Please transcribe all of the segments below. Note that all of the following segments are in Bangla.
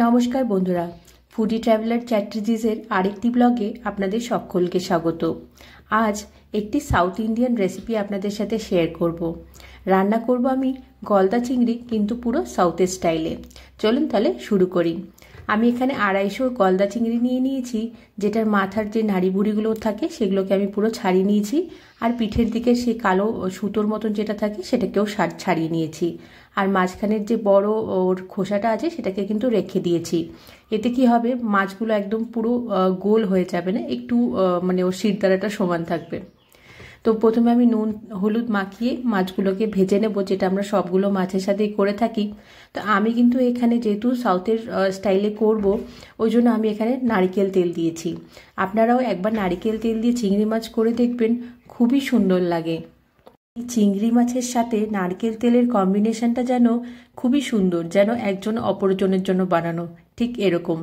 নমস্কার বন্ধুরা, ফুডি ট্রাভেলার চ্যাটার্জিজের আরেকটি ব্লগে আপনাদের সকলকে স্বাগত। আজ একটি সাউথ ইন্ডিয়ান রেসিপি আপনাদের সাথে শেয়ার করব। রান্না করব আমি গলদা চিংড়ি, কিন্তু পুরো সাউথের স্টাইলে। চলুন তাহলে শুরু করি। আমি এখানে 250 গলদা চিংড়ি নিয়ে নিয়েছি, যেটার মাথার যে নাড়ি বুড়িগুলো থাকে সেগুলোকে আমি পুরো ছাড়িয়ে নিয়েছি, আর পিঠের দিকে সেই কালো সুতোর মতন যেটা থাকে সেটাকেও ছাড়িয়ে নিয়েছি, আর মাঝখানের যে বড় ওর খোসাটা আছে সেটাকে কিন্তু রেখে দিয়েছি। এতে কি হবে, মাছগুলো একদম পুরো গোল হয়ে যাবে না, একটু মানে ওর শিরদাঁড়াটা সমান থাকবে। তো প্রথমে আমি নুন হলুদ মাখিয়ে মাছগুলোকে ভেজে নেব, যেটা আমরা সবগুলো মাছের সাথেই করে থাকি। তো আমি কিন্তু এখানে যেহেতু সাউথের স্টাইলে করব, ওই জন্য আমি এখানে নারকেল তেল দিয়েছি। আপনারাও একবার নারকেল তেল দিয়ে চিংড়ি মাছ করে দেখবেন, খুবই সুন্দর লাগে। চিংড়ি মাছের সাথে নারকেল তেলের কম্বিনেশনটা যেন খুবই সুন্দর, যেন একজন অপরজনের জন্য বানানো, ঠিক এরকম।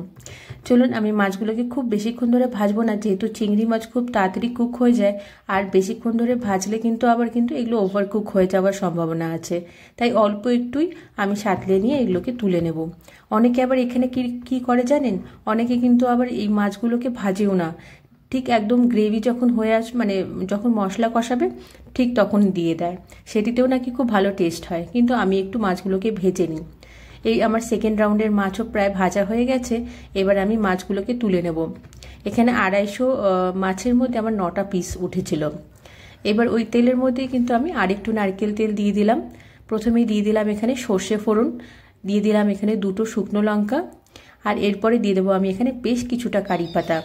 চলুন, আমি মাছগুলোকে খুব বেশিক্ষণ ধরে ভাজবো না, যেহেতু চিংড়ি মাছ খুব তাড়াতাড়ি কুক হয়ে যায়, আর বেশিক্ষণ ধরে ভাজলে কিন্তু এগুলো ওভার কুক হয়ে যাওয়ার সম্ভাবনা আছে। তাই অল্প একটুই আমি সাঁতলে নিয়ে এগুলোকে তুলে নেব। অনেকে আবার এখানে কি করে জানেন, অনেকে কিন্তু আবার এই মাছগুলোকে ভাজেও না, ঠিক একদম গ্রেভি যখন হয়ে মানে যখন মশলা কষাবে ঠিক তখন দিয়ে দেয়, সেটিতেও নাকি খুব ভালো টেস্ট হয়। কিন্তু আমি একটু মাছগুলোকে ভেজে নিই। এই আমার সেকেন্ড রাউন্ডের মাছও প্রায় ভাজা হয়ে গেছে। এবার আমি মাছগুলোকে তুলে নেব। এখানে 250 মাছের মধ্যে আমার 9টা পিস উঠেছিল। এবার ওই তেলের মধ্যে কিন্তু আমি আরেকটু নারকেল তেল দিয়ে দিলাম। প্রথমেই দিয়ে দিলাম এখানে সর্ষে ফোড়ন, দিয়ে দিলাম এখানে 2টো শুকনো লঙ্কা, আর এরপরে দিয়ে দেবো আমি এখানে বেশ কিছুটা কারি পাতা,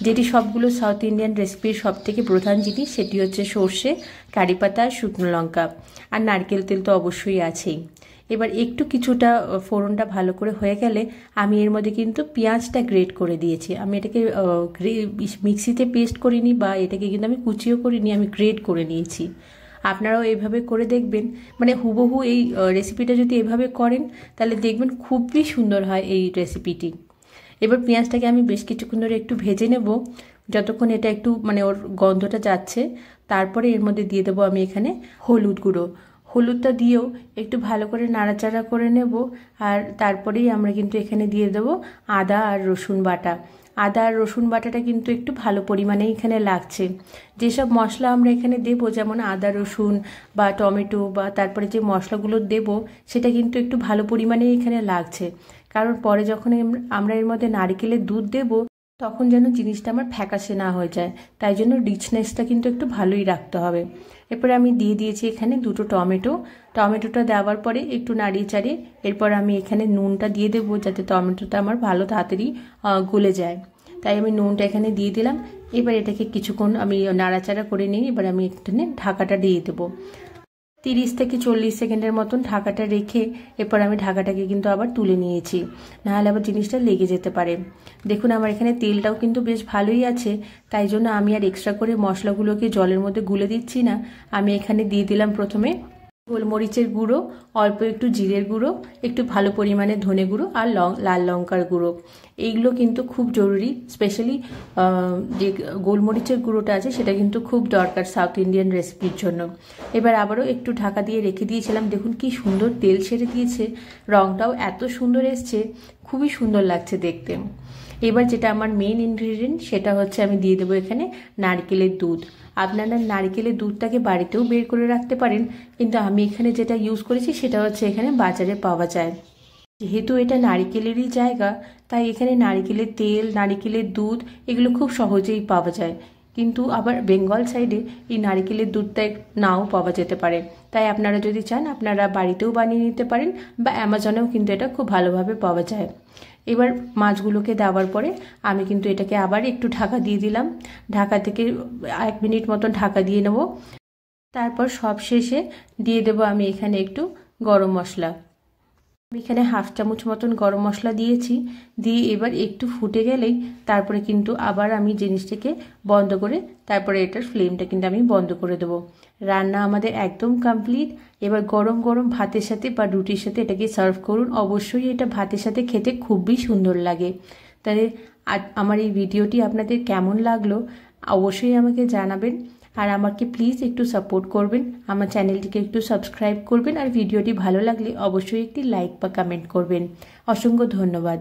যেটি সবগুলো সাউথ ইন্ডিয়ান রেসিপির সব থেকে প্রধান জিনিস। সেটি হচ্ছে সর্ষে, কারি পাতা, শুকনো লঙ্কা, আর নারকেল তেল তো অবশ্যই আছেই। এবার একটু কিছুটা ফোড়নটা ভালো করে হয়ে গেলে আমি এর মধ্যে কিন্তু পেঁয়াজটা গ্রেট করে দিয়েছি। আমি এটাকে মিক্সিতে পেস্ট করিনি, বা এটাকে কিন্তু আমি কুচিও করিনি, আমি গ্রেট করে নিয়েছি। আপনারাও এইভাবে করে দেখবেন, মানে হুবহু এই রেসিপিটা যদি এভাবে করেন তাহলে দেখবেন খুবই সুন্দর হয় এই রেসিপিটি। এবার পেঁয়াজটাকে আমি বেশ কিছুক্ষণ ধরে একটু ভেজে নেব, যতক্ষণ এটা একটু মানে ওর গন্ধটা যাচ্ছে। তারপরে এর মধ্যে দিয়ে দেবো আমি এখানে হলুদ গুঁড়ো। হলুদটা দিয়েও একটু ভালো করে নাড়াচাড়া করে নেব, আর তারপরেই আমরা কিন্তু এখানে দিয়ে দেবো আদা আর রসুন বাটা। আদা আর রসুন বাটাটা কিন্তু একটু ভালো পরিমাণেই এখানে লাগছে। যেসব মশলা আমরা এখানে দেব, যেমন আদা রসুন বা টমেটো বা তারপরে যে মশলাগুলো দেব, সেটা কিন্তু একটু ভালো পরিমাণেই এখানে লাগছে। কারণ পরে যখন আমরা এর মধ্যে নারকেলের দুধ দেব, তখন যেন জিনিসটা আমার ফ্যাকাশে না হয়ে যায়, তাই জন্য রিচনেসটা কিন্তু একটু ভালোই রাখতে হবে। এরপরে আমি দিয়ে দিয়েছি এখানে 2টো টমেটোটা দেওয়ার পরে একটু নাড়িয়ে চাড়িয়ে এরপর আমি এখানে নুনটা দিয়ে দেবো, যাতে টমেটোটা আমার ভালো তাড়াতাড়ি গলে যায়। তাই আমি নুনটা এখানে দিয়ে দিলাম। এবার এটাকে কিছুক্ষণ আমি নাড়াচাড়া করে নিই। এবার আমি এখানে ঢাকাটা দিয়ে দেবো 30 থেকে 40 সেকেন্ডের মতন ঢাকাটা রেখে এরপর আমি ঢাকাটাকে কিন্তু আবার তুলে নিয়েছি, নাহলে আবার জিনিসটা লেগে যেতে পারে। দেখুন, আমার এখানে তেলটাও কিন্তু বেশ ভালোই আছে, তাই জন্য আমি আর এক্সট্রা করে মশলাগুলোকে জলের মধ্যে গুলে দিচ্ছি না। আমি এখানে দিয়ে দিলাম প্রথমে গোলমরিচের গুঁড়ো, অল্প একটু জিরের গুঁড়ো, একটু ভালো পরিমাণে ধনে গুঁড়ো, আর লাল লঙ্কার গুঁড়ো। এইগুলো কিন্তু খুব জরুরি, স্পেশালি যে গোলমরিচের গুঁড়োটা আছে সেটা কিন্তু খুব দরকার সাউথ ইন্ডিয়ান রেসিপির জন্য। এবার আবারও একটু ঢাকা দিয়ে রেখে দিয়েছিলাম। দেখুন কি সুন্দর তেল ছেড়ে দিয়েছে, রঙটাও এত সুন্দর এসছে, খুবই সুন্দর লাগছে দেখতে। এবার যেটা আমার মেন ইনগ্রিডিয়েন্ট, সেটা হচ্ছে আমি দিয়ে দেবো এখানে নারকেলের দুধ। আপনারা নারকেলের দুধটাকে বাড়িতেও বের করে রাখতে পারেন, কিন্তু আমি এখানে যেটা ইউজ করেছি সেটা হচ্ছে এখানে বাজারে পাওয়া যায়। যেহেতু এটা নারকেলেরই জায়গা, তাই এখানে নারকেলের তেল, নারকেলের দুধ এগুলো খুব সহজেই পাওয়া যায়। কিন্তু আবার বেঙ্গল সাইডে এই নারকেলের দুধটা নাও পাওয়া যেতে পারে, তাই আপনারা যদি চান আপনারা বাড়িতেও বানিয়ে নিতে পারেন, বা অ্যামাজনেও কিন্তু এটা খুব ভালোভাবে পাওয়া যায়। এবার মাছগুলোকে দেওয়ার পরে আমি কিন্তু এটাকে আবার একটু ঢাকা দিয়ে দিলাম। ঢাকা থেকে 1 মিনিট মতন ঢাকা দিয়ে নেব। তারপর সব শেষে দিয়ে দেবো আমি এখানে একটু গরম মশলা। আমি এখানে 1/2 চামচ মতন গরম মশলা দিয়েছি। দিয়ে এবার একটু ফুটে গেলেই তারপরে কিন্তু আবার আমি জিনিসটাকে বন্ধ করে তারপরে এটার ফ্লেমটা কিন্তু আমি বন্ধ করে দেবো। রান্না আমাদের একদম কমপ্লিট। এবার গরম গরম ভাতের সাথে বা রুটির সাথে এটাকে সার্ভ করুন। অবশ্যই এটা ভাতের সাথে খেতে খুবই সুন্দর লাগে। তাহলে আমার এই ভিডিওটি আপনাদের কেমন লাগলো অবশ্যই আমাকে জানাবেন, আর আমাকে প্লিজ একটু সাপোর্ট করবেন, আমার চ্যানেলটিকে একটু সাবস্ক্রাইব করবেন, আর ভিডিওটি ভালো লাগলে অবশ্যই একটি লাইক বা কমেন্ট করবেন। অসংখ্য ধন্যবাদ।